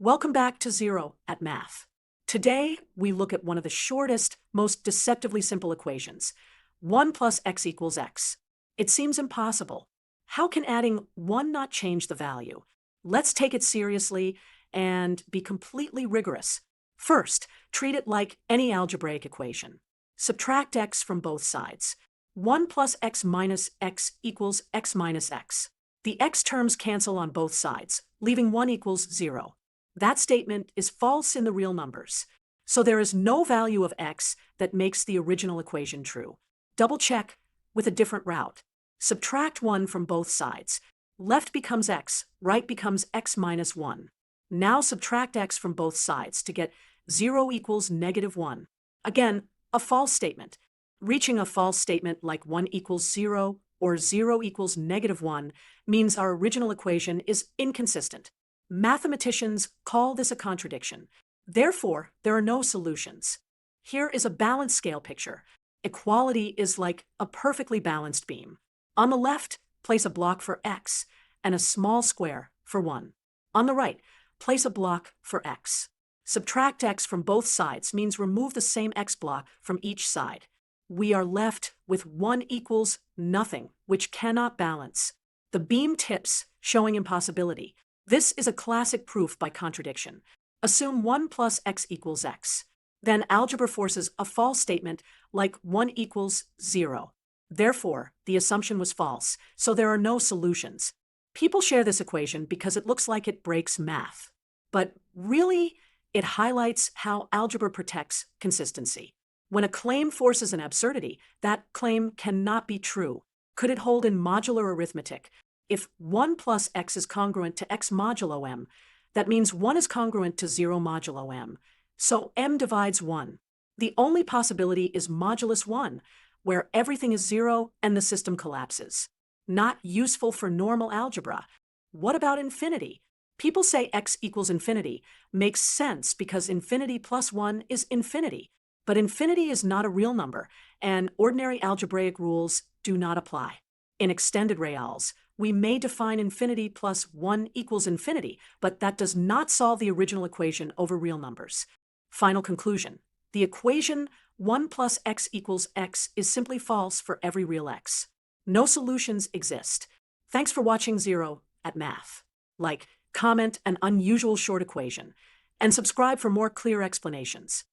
Welcome back to Zero at Math. Today, we look at one of the shortest, most deceptively simple equations, 1 plus x equals x. It seems impossible. How can adding 1 not change the value? Let's take it seriously and be completely rigorous. First, treat it like any algebraic equation. Subtract x from both sides. 1 plus x minus x equals x minus x. The x terms cancel on both sides, leaving 1 equals 0. That statement is false in the real numbers. So there is no value of x that makes the original equation true. Double check with a different route. Subtract 1 from both sides. Left becomes x, right becomes x minus 1. Now subtract x from both sides to get 0 equals negative 1. Again, a false statement. Reaching a false statement like 1 equals 0 or 0 equals negative 1 means our original equation is inconsistent. Mathematicians call this a contradiction. Therefore, there are no solutions. Here is a balanced scale picture. Equality is like a perfectly balanced beam. On the left, place a block for x and a small square for 1. On the right, place a block for x. Subtract x from both sides means remove the same x block from each side. We are left with 1 equals nothing, which cannot balance. The beam tips, showing impossibility. This is a classic proof by contradiction. Assume 1 plus x equals x. Then algebra forces a false statement like 1 equals 0. Therefore, the assumption was false, so there are no solutions. People share this equation because it looks like it breaks math. But really, it highlights how algebra protects consistency. When a claim forces an absurdity, that claim cannot be true. Could it hold in modular arithmetic? If 1 plus x is congruent to x modulo m, that means 1 is congruent to 0 modulo m. So m divides 1. The only possibility is modulus 1, where everything is 0 and the system collapses. Not useful for normal algebra. What about infinity? People say x equals infinity. Makes sense because infinity plus 1 is infinity. But infinity is not a real number, and ordinary algebraic rules do not apply. In extended reals, we may define infinity plus 1 equals infinity, but that does not solve the original equation over real numbers. Final conclusion. The equation 1 plus x equals x is simply false for every real x. No solutions exist. Thanks for watching Zero at Math. Like, comment an unusual short equation, and subscribe for more clear explanations.